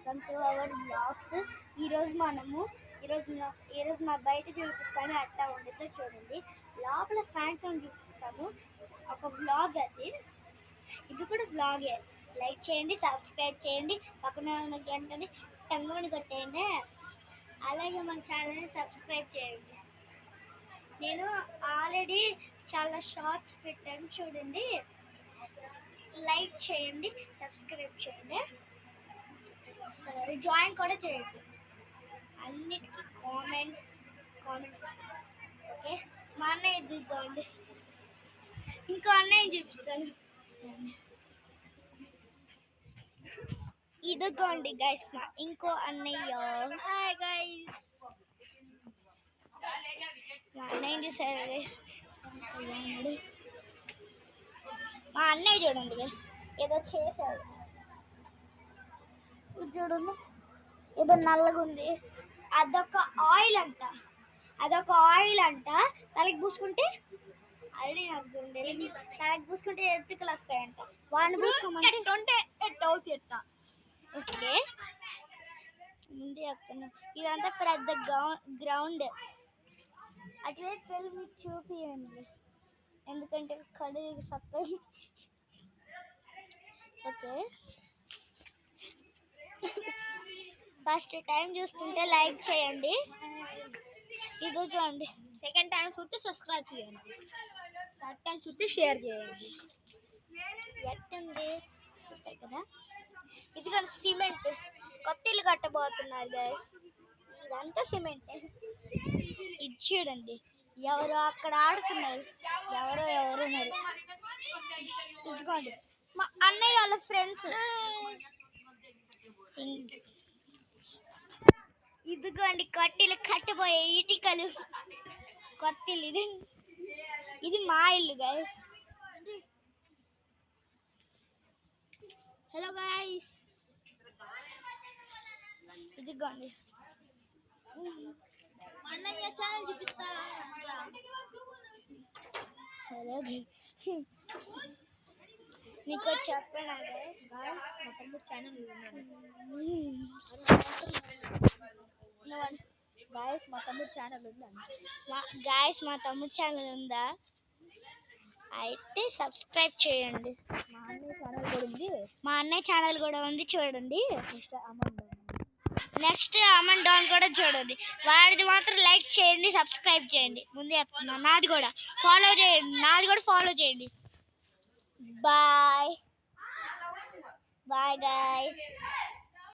Welcome to our blogs. ఈరోజు మా బయట చూపిస్తాను, అట్టా ఉండేదో చూడండి. లోపల సాయంత్రం చూపిస్తాను ఒక బ్లాగ్. ఇది కూడా బ్లాగే. లైక్ చేయండి, సబ్స్క్రైబ్ చేయండి, పక్కన ఉన్న గంటని టంగుని కొట్టేయండి. అలాగే మన ఛానల్ని సబ్స్క్రైబ్ చేయండి. నేను ఆల్రెడీ చాలా షార్ట్స్ పెట్టాను చూడండి. లైక్ చేయండి, సబ్స్క్రైబ్ చేయండి, సరే జాయిన్ కూడా చేయండి. అన్నిటికీ కామెంట్ ఓకే. మా అన్నయ్య దిద్దండి, ఇంకో అన్నయ్య చూపిస్తాను. ఇదిగోండి గైస్, మా ఇంకో అన్నయ్య. హాయ్ గైస్, మా అన్నయ్య చూసారు గైస్. మా అన్నయ్య చూడండి గైస్, ఏదో చేశాడు చూడండి, ఏదో నల్లగా ఉంది. అదొక ఆయిల్ అంట. తలకి పూసుకుంటే అది నాకు తలకి పూసుకుంటే ఎపికలు వస్తాయంట. వాడిని పూసుకోమంటే ఓకే. ముందే చెప్తాను, ఇదంతా పెద్ద గ్రౌండ్. అటువైపు వెళ్ళి మీకు చూపియండి, ఎందుకంటే కడుగు సత్తాయి. ఓకే, ఫస్ట్ టైం చూస్తుంటే లైక్ చేయండి. ఇదో చూడండి, సెకండ్ టైం చూస్తే సబ్స్క్రైబ్ చేయండి, థర్డ్ టైం చూస్తే షేర్ చేయండి. ఎట్టుంది చూస్తారు కదా. ఇది కూడా సిమెంట్, కొత్త ఇల్లు కట్టబోతున్నారు గైస్. ఇదంతా సిమెంట్. ఇది చూడండి, ఎవరో అక్కడ ఆడుతున్నారు, ఎవరో మరి. ఇదిగోండి మా అన్నయ్య వాళ్ళ ఫ్రెండ్స్. ఇదిగోండి కొట్టిల్లు కట్టబోయే ఇటుకలు. కొత్తిల్లు ఇది మా ఇల్లు గైస్. హలో గైస్, ఇదిగోండి అన్నయ్య ఛానల్ చూపిస్తా. నీకు చెప్పనా గైస్, మా తమ్ముడు ఛానల్ గాయస్, మా తమ్ముడు ఛానల్ ఉందా గాయస్? మా తమ్ముడు ఛానల్ ఉందా? అయితే సబ్స్క్రైబ్ చేయండి. మా అన్నయ్య ఛానల్ కూడా ఉంది చూడండి. నెక్స్ట్ అమన్ డాన్ కూడా చూడండి. వాడిది మాత్రం లైక్ చేయండి, సబ్స్క్రైబ్ చేయండి. ముందే చెప్తున్నా, నాది కూడా ఫాలో చేయండి. Bye bye guys.